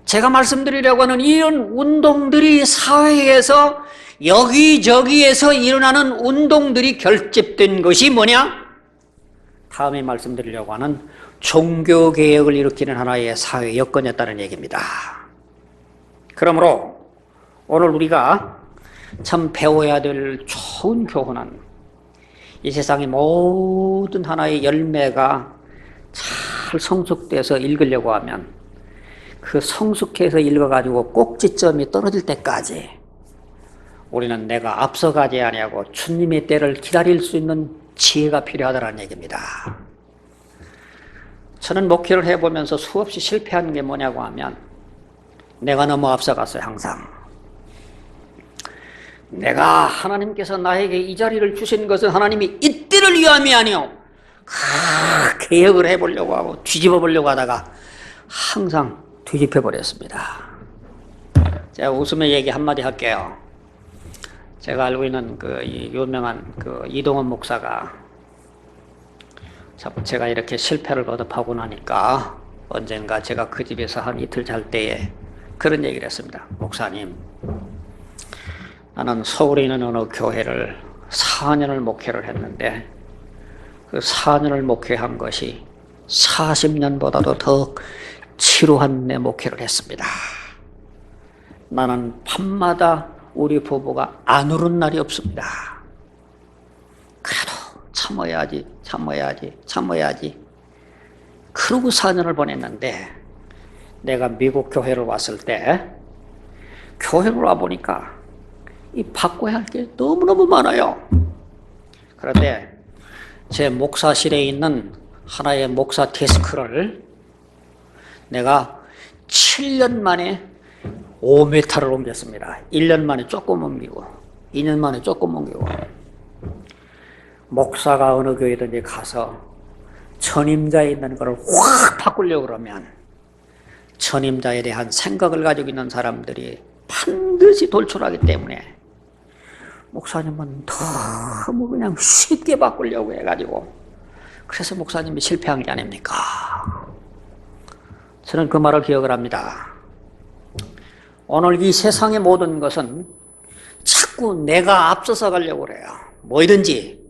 제가 말씀드리려고 하는 이런 운동들이 사회에서 여기저기에서 일어나는 운동들이 결집된 것이 뭐냐? 다음에 말씀드리려고 하는 종교개혁을 일으키는 하나의 사회 여건이었다는 얘기입니다. 그러므로 오늘 우리가 참 배워야 될 좋은 교훈은, 이 세상의 모든 하나의 열매가 잘 성숙돼서 읽으려고 하면 그 성숙해서 읽어가지고 꼭지점이 떨어질 때까지 우리는 내가 앞서가지 아니하고 주님의 때를 기다릴 수 있는 지혜가 필요하다는 얘기입니다. 저는 목회를 해보면서 수없이 실패한 게 뭐냐고 하면, 내가 너무 앞서갔어요. 항상 내가, 하나님께서 나에게 이 자리를 주신 것은 하나님이 이때를 위함이 아니오, 개혁을 해보려고 하고 뒤집어 보려고 하다가 항상 뒤집혀 버렸습니다. 제가 웃으며 얘기 한마디 할게요. 제가 알고 있는 그 유명한 그 이동원 목사가, 제가 이렇게 실패를 거듭하고 나니까 언젠가 제가 그 집에서 한 이틀 잘 때에 그런 얘기를 했습니다. 목사님, 나는 서울에 있는 어느 교회를 4년을 목회를 했는데 그 4년을 목회한 것이 40년보다도 더 지루한 내 목회를 했습니다. 나는 밤마다 우리 부부가 안 울은 날이 없습니다. 그래도 참아야지. 그러고 4년을 보냈는데, 내가 미국 교회를 왔을 때 교회를 와보니까 이 바꿔야 할 게 너무너무 많아요. 그런데 제 목사실에 있는 하나의 목사 데스크를 내가 7년 만에 5m를 옮겼습니다. 1년 만에 조금 옮기고 2년 만에 조금 옮기고. 목사가 어느 교회든지 가서 전임자에 있는 것을 확 바꾸려고 그러면 전임자에 대한 생각을 가지고 있는 사람들이 반드시 돌출하기 때문에 목사님은 너무 그냥 쉽게 바꾸려고 해가지고, 그래서 목사님이 실패한 게 아닙니까? 저는 그 말을 기억을 합니다. 오늘 이 세상의 모든 것은 자꾸 내가 앞서서 가려고 그래요. 뭐든지,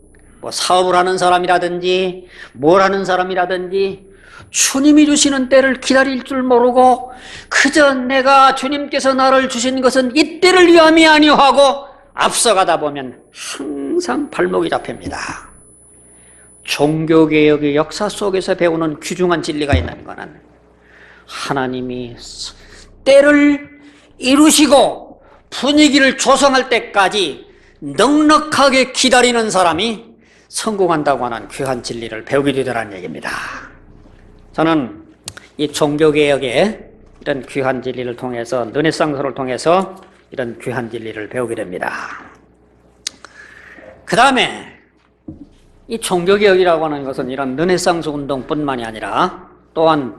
사업을 하는 사람이라든지 뭘 하는 사람이라든지 주님이 주시는 때를 기다릴 줄 모르고 그저 내가 주님께서 나를 주신 것은 이 때를 위함이 아니오 하고 앞서가다 보면 항상 발목이 잡힙니다. 종교개혁의 역사 속에서 배우는 귀중한 진리가 있는 것은, 하나님이 때를 이루시고 분위기를 조성할 때까지 넉넉하게 기다리는 사람이 성공한다고 하는 귀한 진리를 배우게 되더라는 얘기입니다. 저는 이 종교개혁의 이런 귀한 진리를 통해서, 르네상스를 통해서 이런 귀한 진리를 배우게 됩니다. 그 다음에 이 종교개혁이라고 하는 것은 이런 르네상스 운동뿐만이 아니라 또한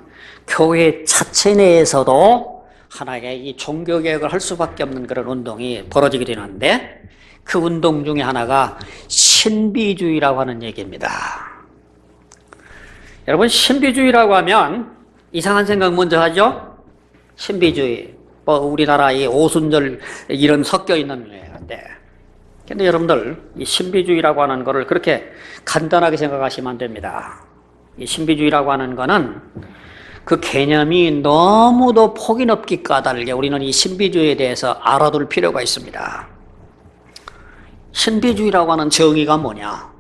교회 자체 내에서도 하나의 이 종교개혁을 할 수밖에 없는 그런 운동이 벌어지게 되는데, 그 운동 중에 하나가 신비주의라고 하는 얘기입니다. 여러분, 신비주의라고 하면 이상한 생각 먼저 하죠? 신비주의, 우리나라 이 오순절 이런 섞여 있는 건데, 근데 여러분들, 이 신비주의라고 하는 거를 그렇게 간단하게 생각하시면 안 됩니다. 이 신비주의라고 하는 거는 그 개념이 너무도 폭이 넓기 까닭에 우리는 이 신비주의에 대해서 알아둘 필요가 있습니다. 신비주의라고 하는 정의가 뭐냐?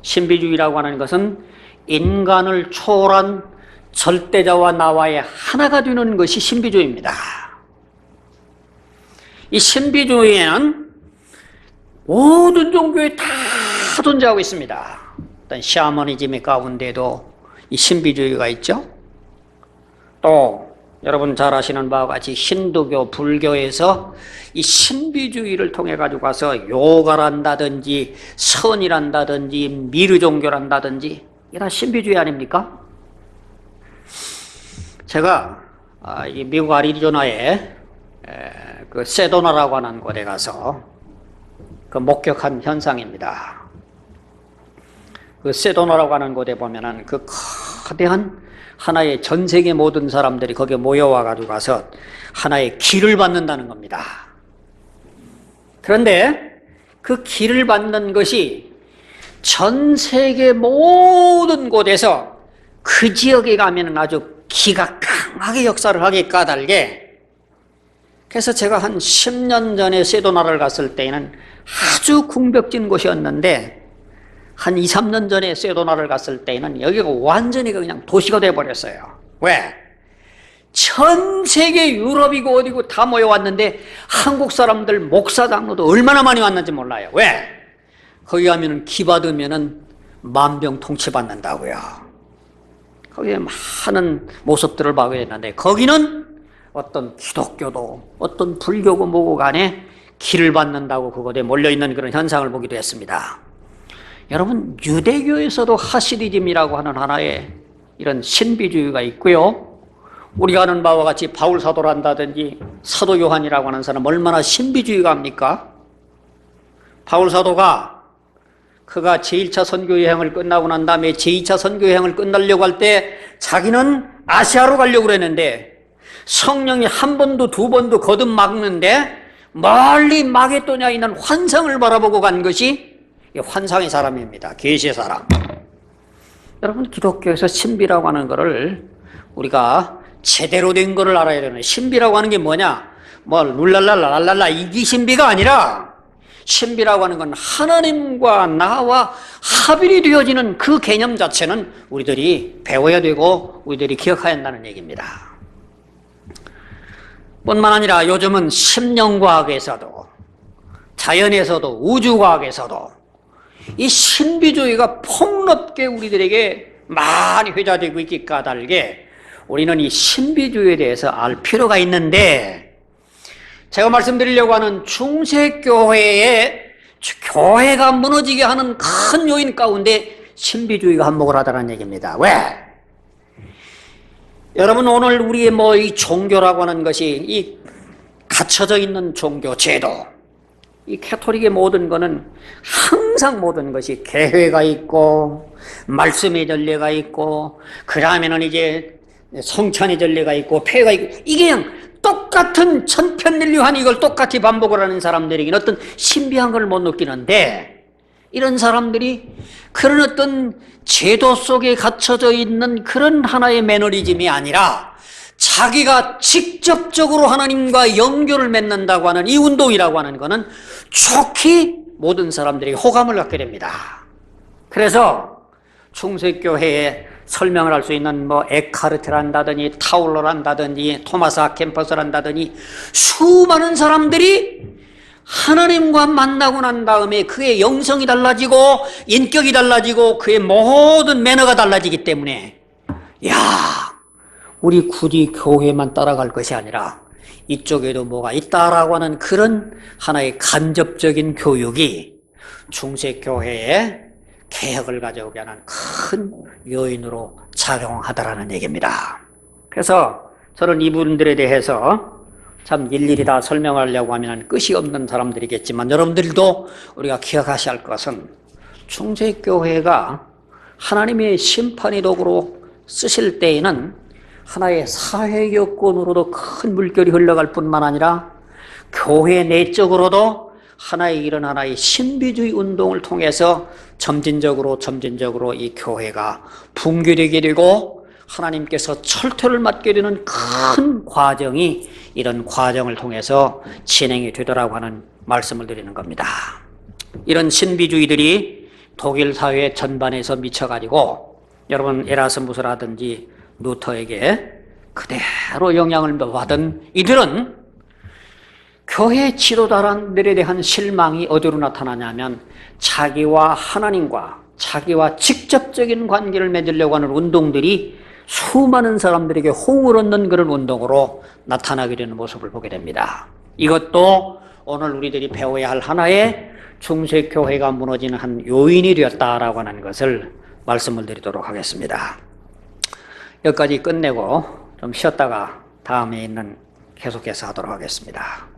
신비주의라고 하는 것은 인간을 초월한 절대자와 나와의 하나가 되는 것이 신비주의입니다. 이 신비주의에는 모든 종교에 다 존재하고 있습니다. 어떤 샤머니즘 가운데도 이 신비주의가 있죠. 또 여러분 잘 아시는 바와 같이 힌두교, 불교에서 이 신비주의를 통해 가지고 가서 요가란다든지 선이란다든지 미르 종교란다든지 이게 다 신비주의 아닙니까? 제가 이 미국 아리조나에 그 세도나라고 하는 곳에 가서 그 목격한 현상입니다. 그 세도나라고 하는 곳에 보면은 그 거대한 하나의 전 세계 모든 사람들이 거기에 모여와 가지고 가서 하나의 길을 받는다는 겁니다. 그런데 그 길을 받는 것이 전 세계 모든 곳에서 그 지역에 가면은 아주 기가 강하게 역사를 하기 까닭에, 그래서 제가 한 10년 전에 세도나를 갔을 때에는 아주 궁벽진 곳이었는데 한 2, 3년 전에 세도나를 갔을 때에는 여기가 완전히 그냥 도시가 돼버렸어요. 왜? 전 세계 유럽이고 어디고 다 모여왔는데 한국 사람들 목사 장로도 얼마나 많이 왔는지 몰라요. 왜? 거기 가면은 기 받으면은 만병통치 받는다고요. 거기에 많은 모습들을 보게 됐는데 거기는 어떤 기독교도 어떤 불교고 뭐고 간에 기를 받는다고 그곳에 몰려있는 그런 현상을 보기도 했습니다. 여러분, 유대교에서도 하시디즘이라고 하는 하나의 이런 신비주의가 있고요. 우리가 아는 바와 같이 바울 사도란다든지 사도 요한이라고 하는 사람 얼마나 신비주의가 합니까? 바울 사도가 그가 제1차 선교 여행을 끝나고 난 다음에 제2차 선교 여행을 끝내려고 할 때 자기는 아시아로 가려고 그랬는데 성령이 한 번도 두 번도 거듭 막는데 멀리 마게도냐에 있는 환상을 바라보고 간 것이 환상의 사람입니다. 계시의 사람. 여러분, 기독교에서 신비라고 하는 것을 우리가 제대로 된 것을 알아야 되는, 신비라고 하는 게 뭐냐? 뭐 룰랄랄랄랄라 이게 신비가 아니라, 신비라고 하는 건 하나님과 나와 합일이 되어지는 그 개념 자체는 우리들이 배워야 되고 우리들이 기억해야 한다는 얘기입니다. 뿐만 아니라 요즘은 심령과학에서도 자연에서도 우주과학에서도 이 신비주의가 폭넓게 우리들에게 많이 회자되고 있기 까닭에 우리는 이 신비주의에 대해서 알 필요가 있는데, 제가 말씀드리려고 하는 중세교회의 교회가 무너지게 하는 큰 요인 가운데 신비주의가 한몫을 하다는 얘기입니다. 왜? 여러분, 오늘 우리의 이 종교라고 하는 것이 이 갇혀져 있는 종교 제도, 이 캐토릭의 모든 거는 항상 모든 것이 계회가 있고 말씀의 전례가 있고 그 다음에는 이제 성찬의 전례가 있고 폐가 있고, 이게 그냥 똑같은 천편일률한 이걸 똑같이 반복을 하는 사람들에게는 어떤 신비한 걸 못 느끼는데, 이런 사람들이 그런 어떤 제도 속에 갇혀져 있는 그런 하나의 매너리즘이 아니라 자기가 직접적으로 하나님과 연결을 맺는다고 하는 이 운동이라고 하는 것은 좋게 모든 사람들이 호감을 갖게 됩니다. 그래서 중세교회에 설명을 할 수 있는 에카르트란다더니 타울러란다더니 토마스 아켄퍼스란다더니 수많은 사람들이 하나님과 만나고 난 다음에 그의 영성이 달라지고 인격이 달라지고 그의 모든 매너가 달라지기 때문에, 야, 우리 굳이 교회만 따라갈 것이 아니라 이쪽에도 뭐가 있다라고 하는 그런 하나의 간접적인 교육이 중세교회에 개혁을 가져오게 하는 큰 요인으로 작용하더라는 얘기입니다. 그래서 저는 이분들에 대해서 참 일일이 다 설명하려고 하면 끝이 없는 사람들이겠지만, 여러분들도 우리가 기억하셔야 할 것은 중세교회가 하나님의 심판의 도구로 쓰실 때에는 하나의 사회여건으로도 큰 물결이 흘러갈 뿐만 아니라 교회 내적으로도 하나의 이런 하나의 신비주의 운동을 통해서 점진적으로 이 교회가 붕괴되게 되고 하나님께서 철퇴를 맞게 되는 큰 과정이 이런 과정을 통해서 진행이 되더라고 하는 말씀을 드리는 겁니다. 이런 신비주의들이 독일 사회 전반에서 미쳐가지고 여러분 에라스무스라든지 루터에게 그대로 영향을 받은 이들은 교회 지도자들에 대한 실망이 어디로 나타나냐면 자기와 하나님과 자기와 직접적인 관계를 맺으려고 하는 운동들이 수많은 사람들에게 호응을 얻는 그런 운동으로 나타나게 되는 모습을 보게 됩니다. 이것도 오늘 우리들이 배워야 할 하나의 중세교회가 무너지는 한 요인이 되었다라고 하는 것을 말씀을 드리도록 하겠습니다. 여기까지 끝내고 좀 쉬었다가 다음에 있는 계속해서 하도록 하겠습니다.